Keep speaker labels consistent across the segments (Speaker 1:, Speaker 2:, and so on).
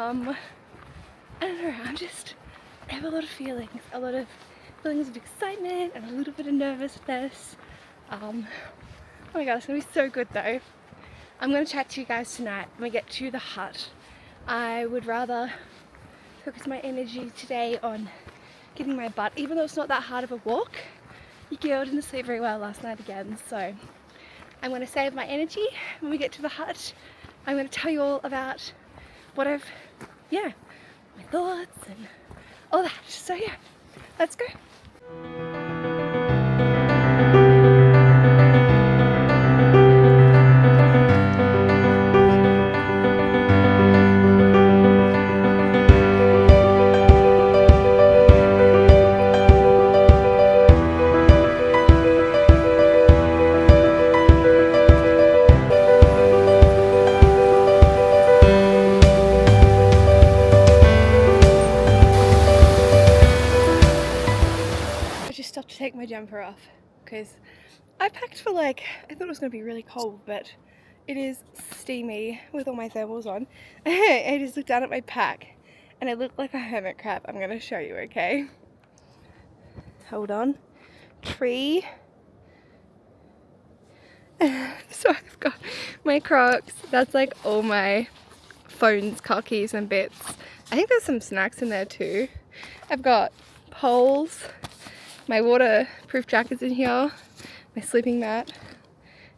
Speaker 1: I don't know, I have a lot of feelings of excitement and a little bit of nervousness. Oh my god, it's gonna be so good though. I'm gonna chat to you guys tonight when we get to the hut. I would rather focus my energy today on getting my butt, even though it's not that hard of a walk. Yukio didn't sleep very well last night again, so I'm gonna save my energy when we get to the hut. I'm gonna tell you all about what my thoughts and all that. So yeah, let's go. To take my jumper off because I packed for I thought it was going to be really cold, but it is steamy with all my thermals on. I just looked down at my pack and it looked like a hermit crab. I'm going to show you, okay? Hold on. Tree. So I've got my Crocs. That's like all my phones, car keys and bits. I think there's some snacks in there too. I've got poles. My waterproof jacket's in here, my sleeping mat,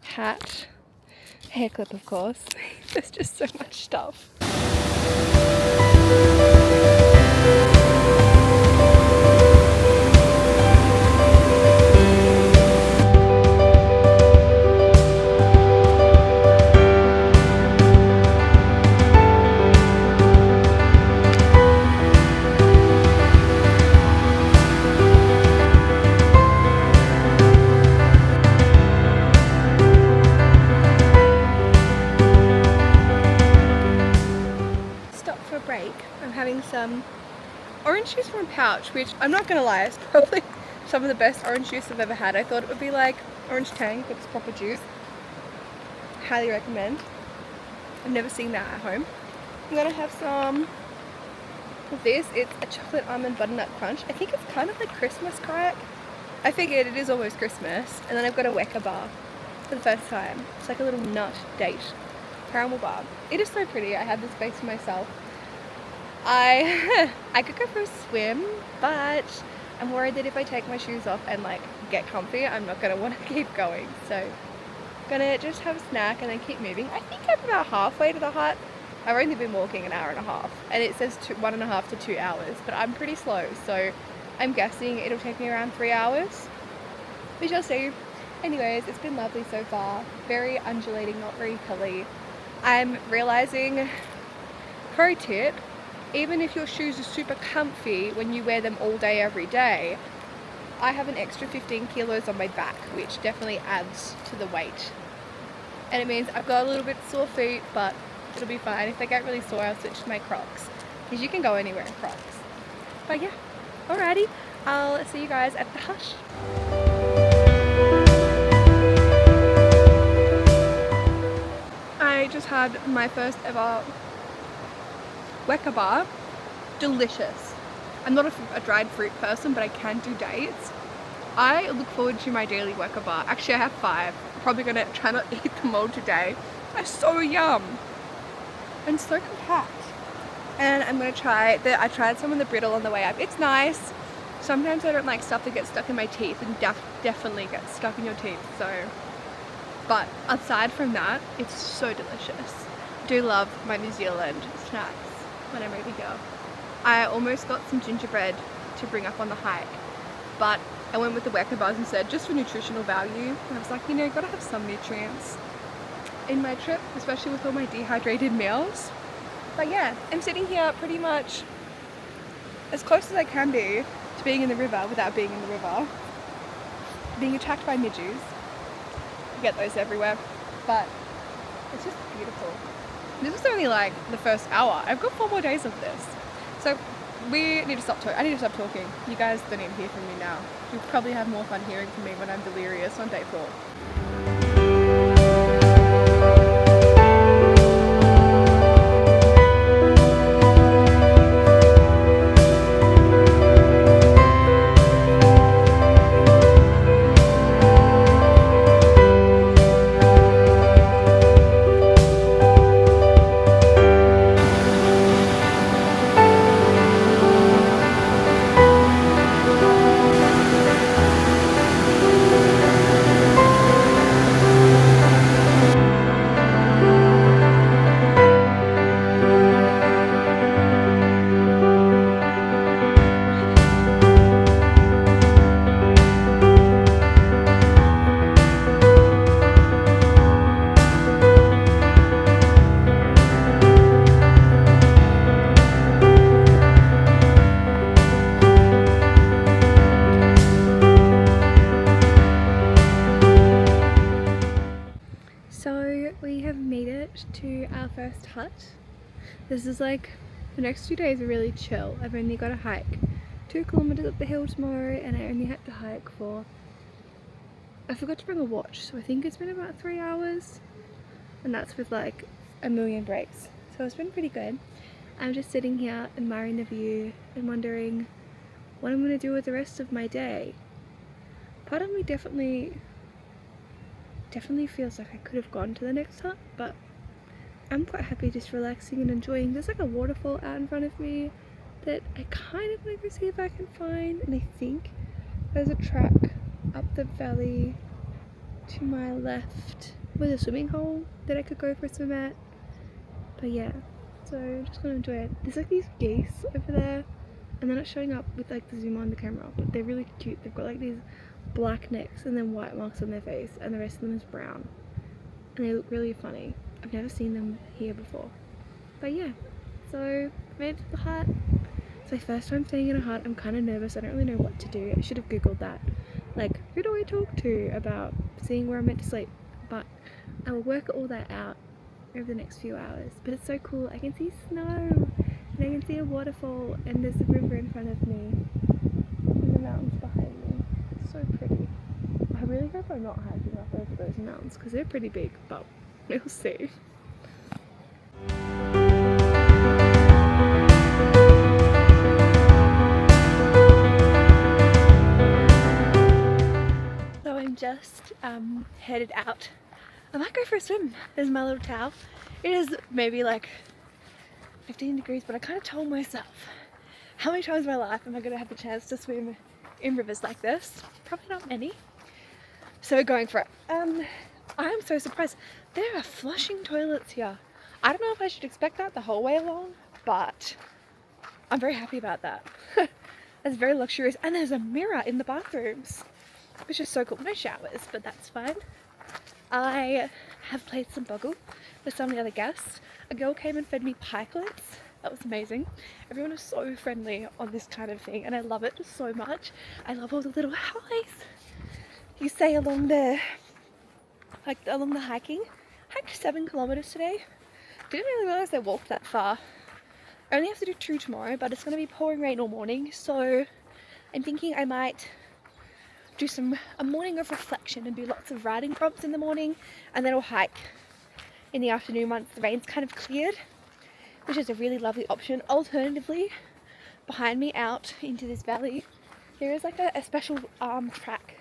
Speaker 1: hat, hair clip of course. There's just so much stuff. I'm having some orange juice from a pouch, which I'm not gonna lie, it's probably some of the best orange juice I've ever had. I thought it would be like orange tang, but it's proper juice. Highly recommend. I've never seen that at home. I'm gonna have some of this. It's a chocolate almond butternut crunch. I think it's kind of like Christmas crack. I figured it is almost Christmas. And then I've got a Weka bar for the first time. It's like a little nut date caramel bar. It is so pretty. I have this space for myself. I could go for a swim, but I'm worried that if I take my shoes off and get comfy, I'm not going to want to keep going. So I'm going to just have a snack and then keep moving. I think I'm about halfway to the hut. I've only been walking an hour and a half and it says 1.5 to 2 hours, but I'm pretty slow. So I'm guessing it'll take me around 3 hours. We shall see. Anyways, it's been lovely so far. Very undulating, not very hilly. I'm realizing, pro tip, even if your shoes are super comfy when you wear them all day every day, I have an extra 15 kilos on my back, which definitely adds to the weight. And it means I've got a little bit sore feet, but it'll be fine. If they get really sore, I'll switch to my Crocs, because you can go anywhere in Crocs. But yeah, alrighty, I'll see you guys at the hut. I just had my first ever Weka bar. Delicious. I'm not a dried fruit person, but I can do dates. I look forward to my daily Weka bar. Actually, I have 5. I'm probably gonna try not to eat them all today. They're so yum and so compact. And I'm gonna try I tried some of the brittle on the way up. It's nice. Sometimes I don't like stuff that gets stuck in my teeth, and definitely gets stuck in your teeth. So, but aside from that, it's so delicious. I do love my New Zealand snacks when I'm over here. I almost got some gingerbread to bring up on the hike, but I went with the Weka bars instead, just for nutritional value. And I was like, you know, gotta have some nutrients in my trip, especially with all my dehydrated meals. But yeah, I'm sitting here pretty much as close as I can be to being in the river without being in the river. Being attacked by midges. You get those everywhere, but it's just beautiful. This is only the first hour. I've got 4 more days of this. So we need to stop talking. I need to stop talking. You guys don't need to hear from me now. You'll probably have more fun hearing from me when I'm delirious on day 4. hut. This is like, the next 2 days are really chill. I've only got to hike 2 kilometers up the hill tomorrow, and I only had to hike for, I forgot to bring a watch, so I think it's been about 3 hours, and that's with like a million breaks. So it's been pretty good. I'm just sitting here admiring the view and wondering what I'm going to do with the rest of my day. Part of me definitely feels like I could have gone to the next hut, but I'm quite happy just relaxing and enjoying. There's like a waterfall out in front of me that I kind of want to go see if I can find, and I think there's a track up the valley to my left with a swimming hole that I could go for a swim at. But yeah, so I'm just gonna enjoy it. There's like these geese over there, and they're not showing up with like the zoom on the camera, but they're really cute. They've got like these black necks and then white marks on their face, and the rest of them is brown, and they look really funny. I've never seen them here before. But yeah, so I made it to the hut. It's my first time staying in a hut. I'm kind of nervous. I don't really know what to do. I should have googled that. Like, who do I talk to about seeing where I'm meant to sleep? But I will work all that out over the next few hours. But it's so cool. I can see snow, and I can see a waterfall, and there's a river in front of me, and the mountains behind me. It's so pretty. I really hope I'm not hiking up over those mountains, because they're pretty big, but we'll see. So I'm just headed out. I might go for a swim. There's my little towel. It is maybe like 15 degrees, but I kind of told myself, how many times in my life am I going to have the chance to swim in rivers like this? Probably not many. So we're going for it. I am so surprised. There are flushing toilets here. I don't know if I should expect that the whole way along, but I'm very happy about that. It's very luxurious, and there's a mirror in the bathrooms, which is so cool. No showers, but that's fine. I have played some boggle with some of the other guests. A girl came and fed me pikelets. That was amazing. Everyone is so friendly on this kind of thing, and I love it so much. I love all the little highs you say along the hiking. Hiked 7 kilometers today. Didn't really realize I walked that far. I only have to do 2 tomorrow, but it's going to be pouring rain all morning, so I'm thinking I might do a morning of reflection and do lots of writing prompts in the morning, and then I'll hike in the afternoon once the rain's kind of cleared, which is a really lovely option. Alternatively, behind me out into this valley, there is like a special track,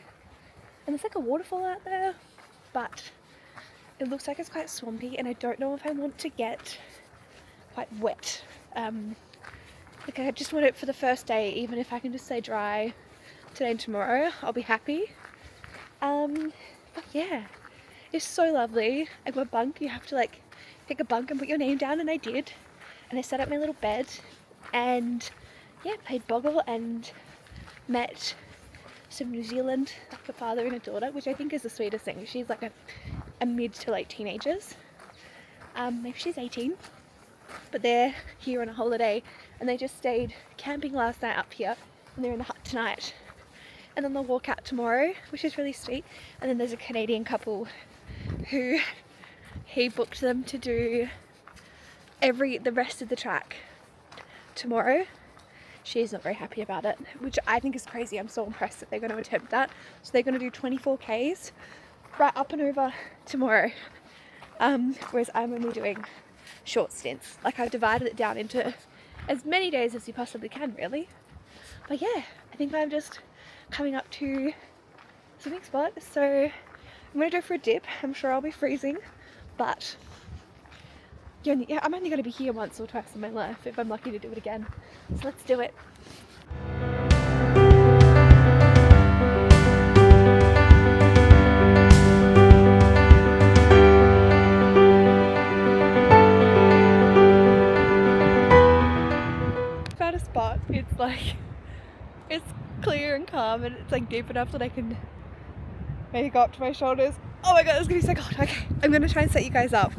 Speaker 1: and there's like a waterfall out there, but it looks like it's quite swampy, and I don't know if I want to get quite wet. Like, I just want it for the first day. Even if I can just stay dry today and tomorrow, I'll be happy. But yeah, it's so lovely. I got a bunk. You have to like pick a bunk and put your name down, and I did. And I set up my little bed, and yeah, played boggle and met some New Zealand, like a father and a daughter, which I think is the sweetest thing. She's like a mid to late teenagers. Maybe she's 18. But they're here on a holiday, and they just stayed camping last night up here, and they're in the hut tonight, and then they'll walk out tomorrow, which is really sweet. And then there's a Canadian couple who he booked them to do the rest of the track tomorrow. She's not very happy about it, which I think is crazy. I'm so impressed that they're going to attempt that. So they're going to do 24 Ks right up and over tomorrow, whereas I'm only doing short stints. Like, I've divided it down into as many days as you possibly can, really. But yeah, I think I'm just coming up to a swimming spot, so I'm gonna go for a dip. I'm sure I'll be freezing, but yeah, I'm only gonna be here once or twice in my life if I'm lucky to do it again. So let's do it. Spot. It's like, it's clear and calm, and it's like deep enough that I can maybe go up to my shoulders. Oh my god, it's gonna be so cold. Okay, I'm gonna try and set you guys up.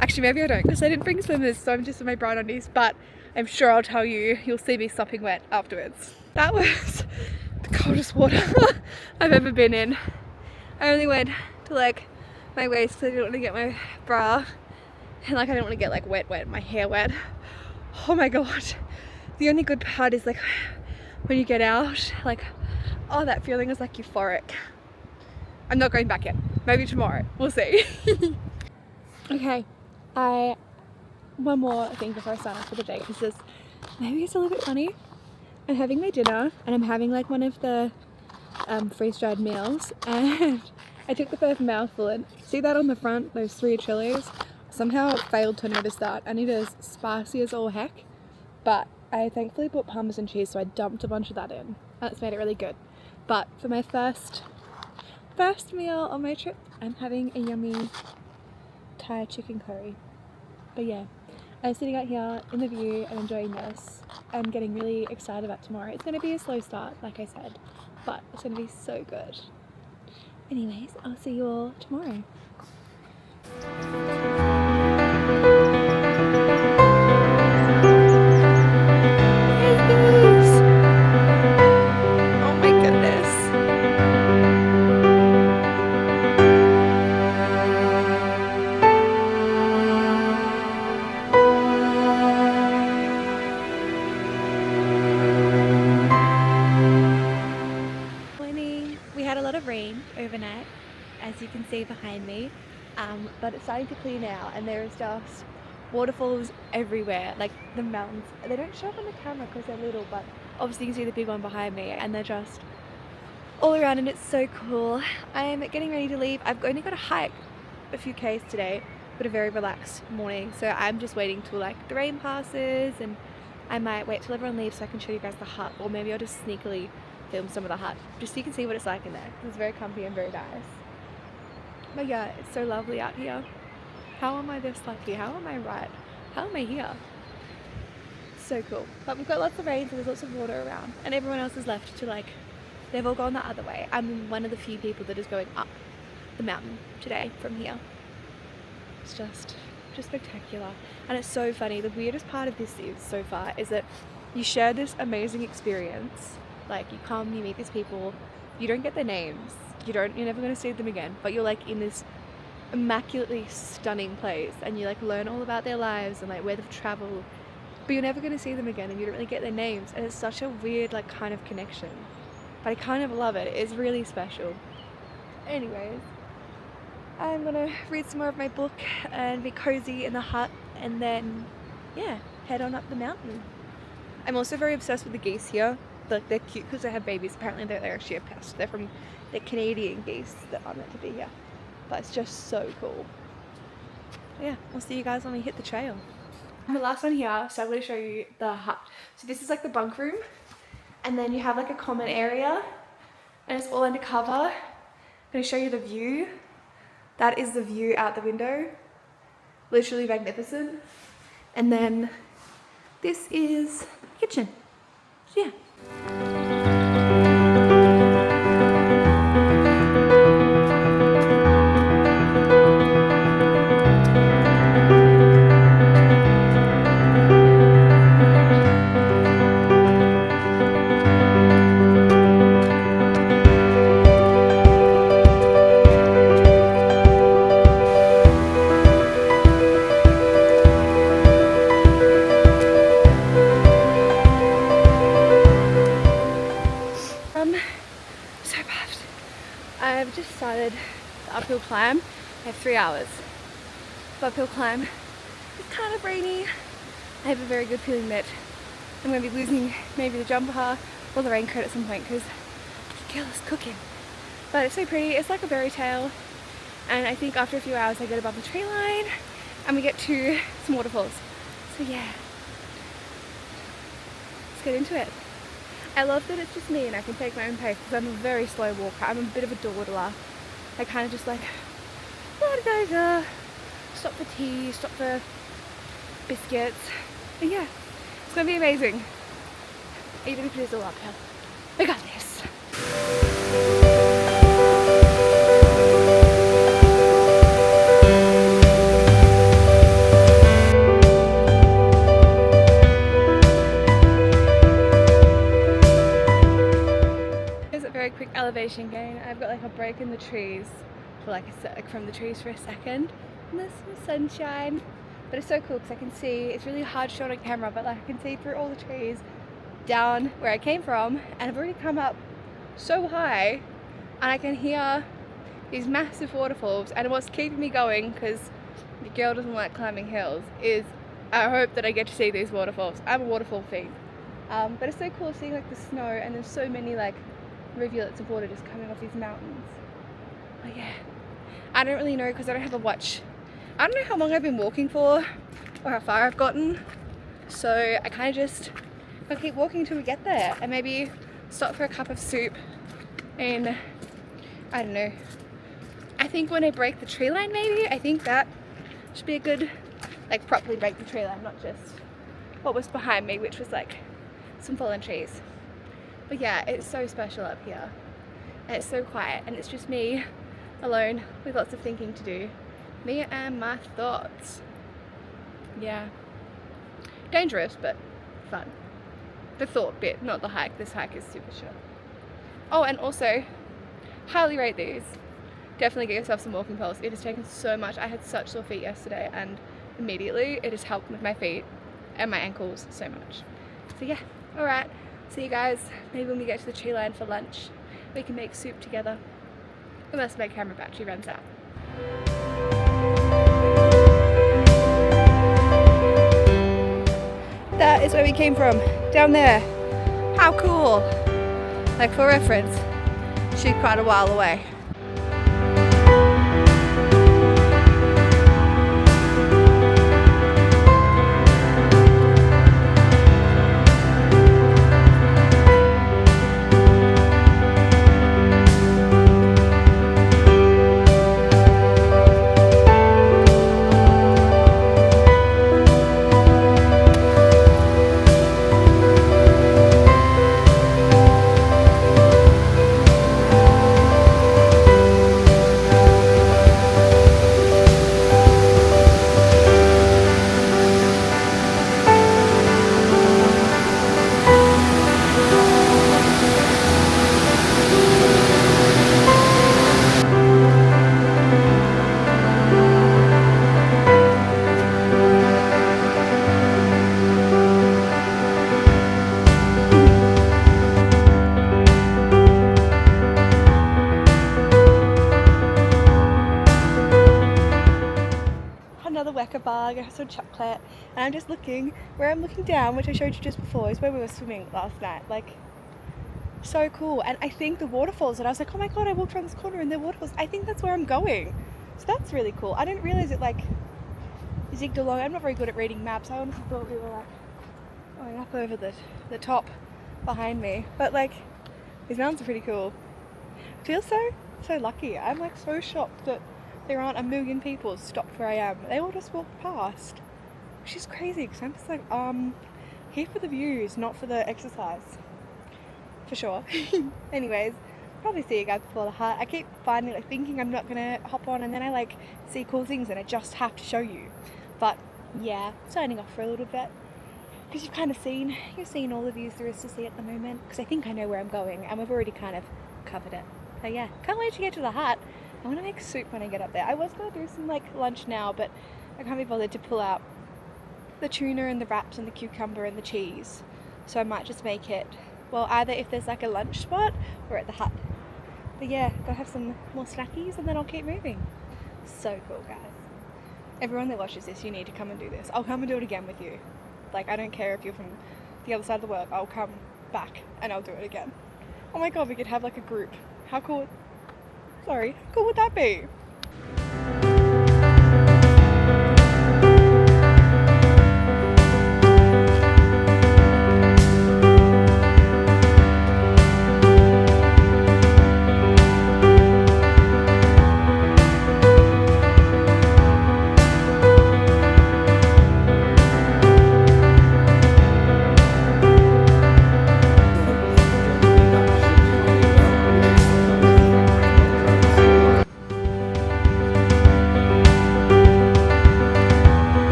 Speaker 1: Actually, maybe I don't, because I didn't bring swimmers, so I'm just in my brown undies, but I'm sure I'll tell you, you'll see me sopping wet afterwards. That was the coldest water I've ever been in. I only went to like my waist because I didn't want to get my bra and like I don't want to get like wet, my hair wet. Oh my god. The only good part is like when you get out, like, oh, that feeling is like euphoric. I'm not going back yet. Maybe tomorrow. We'll see. Okay, one more thing before I sign off for the day. This is, maybe it's a little bit funny. I'm having my dinner and I'm having like one of the freeze-dried meals, and I took the first mouthful and see that on the front, those 3 chilies? Somehow I failed to notice that, and it is spicy as all heck, but I thankfully bought Parmesan cheese, so I dumped a bunch of that in and it's made it really good. But for my first meal on my trip, I'm having a yummy Thai chicken curry. But yeah, I'm sitting out here in the view and enjoying this. I'm getting really excited about tomorrow. It's going to be a slow start, like I said, but it's going to be so good. Anyways, I'll see you all tomorrow. Oh my goodness. We had a lot of rain overnight, as you can see behind me, but it's starting to clear now, and there is just waterfalls everywhere, like the mountains. They don't show up on the camera because they're little, but obviously you can see the big one behind me, and they're just all around, and it's so cool. I'm getting ready to leave. I've only got to hike a few k's today, but a very relaxed morning, so I'm just waiting till like the rain passes, and I might wait till everyone leaves so I can show you guys the hut, or maybe I'll just sneakily film some of the hut just so you can see what it's like in there. It's very comfy and very nice. But yeah, it's so lovely out here. How am I this lucky? How am I right? How am I here? So cool. But we've got lots of rain, so there's lots of water around, and everyone else is left to like, they've all gone the other way. I'm one of the few people that is going up the mountain today from here. It's just spectacular. And it's so funny. The weirdest part of this is so far is that you share this amazing experience. Like, you come, you meet these people, you don't get their names, you're never going to see them again, but you're like in this immaculately stunning place, and you like learn all about their lives and like where they've traveled, but you're never going to see them again, and you don't really get their names, and it's such a weird like kind of connection, but I kind of love it. It's really special. Anyways, I'm gonna read some more of my book and be cozy in the hut, and then yeah, head on up the mountain. I'm also very obsessed with the geese here. Like, they're cute because they have babies. Apparently they're actually a pest. They're Canadian geese that aren't meant to be here, but it's just so cool. Yeah, I'll see you guys when we hit the trail. I'm the last one here, so I'm going to show you the hut. So this is like the bunk room, and then you have like a common area, and it's all under cover. I'm going to show you the view. That is the view out the window. Literally magnificent. And then this is the kitchen. So yeah. So puffed. I've just started the uphill climb. I have 3 hours of uphill climb. It's kind of rainy. I have a very good feeling that I'm going to be losing maybe the jumper or the raincoat at some point because the girl is cooking. But it's so pretty. It's like a fairy tale, and I think after a few hours I get above the tree line and we get to some waterfalls. So yeah, let's get into it. I love that it's just me and I can take my own pace because I'm a very slow walker. I'm a bit of a dawdler. I kind of just like, stop for tea, stop for biscuits. But yeah, it's going to be amazing. Even if it is all uphill. We got this. Very quick elevation gain. I've got like a break in the trees for like from the trees for a second, and there's some sunshine. But it's so cool because I can see, it's really hard to show on camera, but like I can see through all the trees down where I came from, and I've already come up so high and I can hear these massive waterfalls. And what's keeping me going, because the girl doesn't like climbing hills, is I hope that I get to see these waterfalls. I'm a waterfall fiend. But it's so cool seeing like the snow, and there's so many like rivulets of water just coming off these mountains. But yeah, I don't really know because I don't have a watch. I don't know how long I've been walking for or how far I've gotten, so I kind of just gotta keep walking until we get there, and maybe stop for a cup of soup. And I don't know, I think when I break the tree line, maybe I think that should be a good, like properly break the tree line, not just what was behind me, which was like some fallen trees. But yeah, it's so special up here, and it's so quiet, and it's just me alone with lots of thinking to do. Me and my thoughts. Yeah, dangerous but fun. The thought bit, not the hike. This hike is super short. Oh, and also highly rate these. Definitely get yourself some walking poles. It has taken so much. I had such sore feet yesterday, and immediately it has helped with my feet and my ankles so much. So yeah, alright, see you guys maybe when we get to the tree line for lunch. We can make soup together, unless my camera battery runs out. That is where we came from, down there. How cool! Like for reference, she's quite a while away. Bar, get some chocolate, and I'm just looking where I'm looking down, which I showed you just before, is where we were swimming last night. Like, so cool. And I think the waterfalls, and I was like, oh my god, I walked around this corner and there are waterfalls. I think that's where I'm going. So that's really cool. I didn't realize it like zigged along. I'm not very good at reading maps. I honestly thought we were like going up over the top behind me. But like, these mountains are pretty cool. I feel so lucky. I'm like so shocked that there aren't a million people stopped where I am. They all just walked past, which is crazy because I'm just like, here for the views, not for the exercise, for sure. Anyways, probably see you guys before the hut. I keep finding, like, thinking I'm not gonna hop on, and then I like see cool things and I just have to show you. But yeah, signing off for a little bit because you've kind of seen all the views there is to see at the moment, because I think I know where I'm going and we've already kind of covered it. So yeah, can't wait to get to the hut. I want to make soup when I get up there. I was going to do some like lunch now, but I can't be bothered to pull out the tuna and the wraps and the cucumber and the cheese. So I might just make it, well, either if there's like a lunch spot or at the hut. But yeah, gotta have some more snackies and then I'll keep moving. So cool, guys. Everyone that watches this, you need to come and do this. I'll come and do it again with you. Like, I don't care if you're from the other side of the world. I'll come back and I'll do it again. Oh my god, we could have like a group. How cool. Sorry, how cool would that be?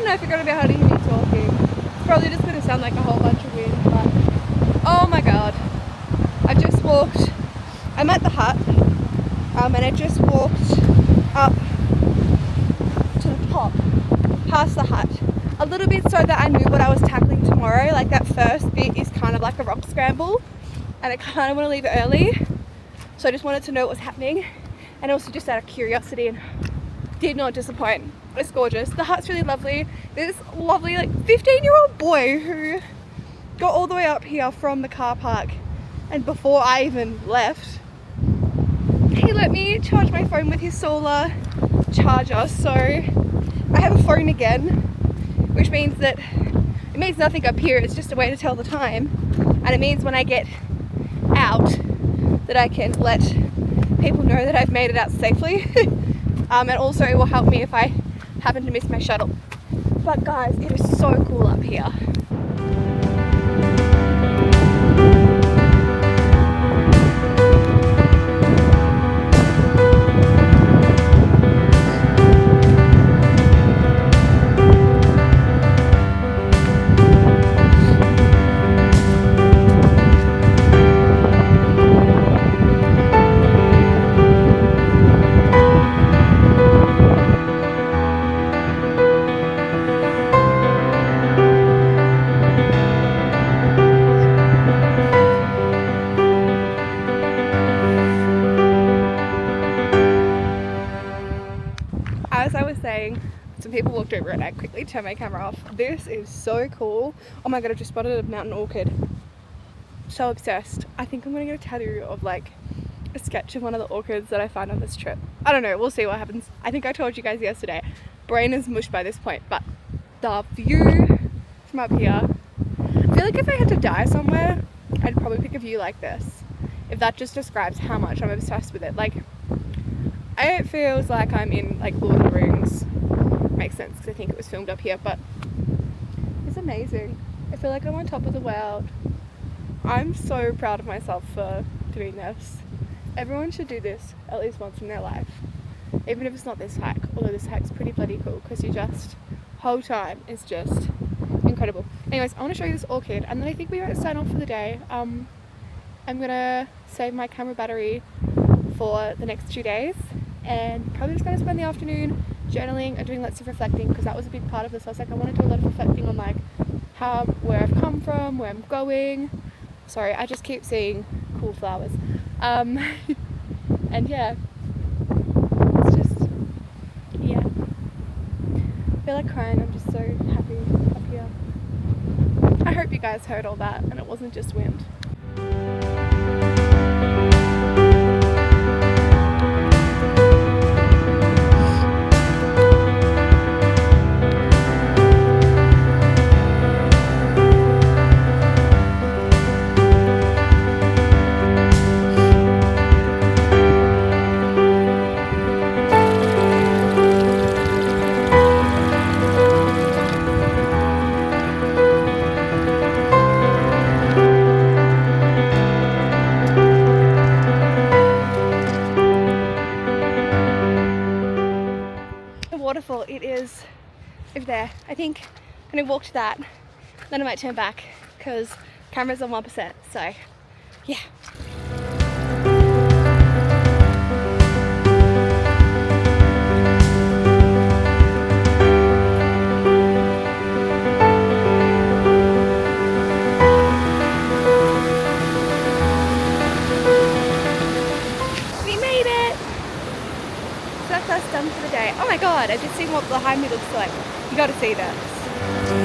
Speaker 1: don't know if you're going to be able to hear me talking. It's probably just going to sound like a whole bunch of wind, but oh my god. I'm at the hut, and I just walked up to the top, past the hut, a little bit so that I knew what I was tackling tomorrow. Like that first bit is kind of like a rock scramble, and I kind of want to leave it early. So I just wanted to know what was happening, and also just out of curiosity, and did not disappoint. It's gorgeous. The hut's really lovely. This lovely like 15-year-old boy who got all the way up here from the car park, and before I even left, he let me charge my phone with his solar charger. So I have a phone again, which means that it means nothing up here. It's just a way to tell the time, and it means when I get out that I can let people know that I've made it out safely. And also it will help me if I happen to miss my shuttle. But guys, it is so cool up here. As I was saying, some people walked over and I quickly turned my camera off. This is so cool. Oh my god, I just spotted a mountain orchid. So obsessed. I think I'm gonna get a tattoo of like a sketch of one of the orchids that I found on this trip. I don't know, we'll see what happens. I think I told you guys yesterday, brain is mush by this point, but the view from up here, I feel like if I had to die somewhere, I'd probably pick a view like this. If that just describes how much I'm obsessed with it. Like, it feels like I'm in like Lord of the Rings. Makes sense because I think it was filmed up here, but it's amazing. I feel like I'm on top of the world. I'm so proud of myself for doing this. Everyone should do this at least once in their life, even if it's not this hike, although this hike's pretty bloody cool because you just, whole time is just incredible. Anyways, I want to show you this orchid, and then I think we might sign off for the day. I'm gonna save my camera battery for the next 2 days, and probably just going to spend the afternoon journaling and doing lots of reflecting, because that was a big part of this. I was like, I want to do a lot of reflecting on like where I've come from, where I'm going. Sorry, I just keep seeing cool flowers. And yeah, it's just, yeah, I feel like crying. I'm just so happy up here. I hope you guys heard all that and it wasn't just wind. Waterfall, it is over there. I think I'm gonna walk to that, then I might turn back because camera's on 1%, so yeah. That's us done for the day. Oh my god, I just seen what behind me looks like. You gotta see this.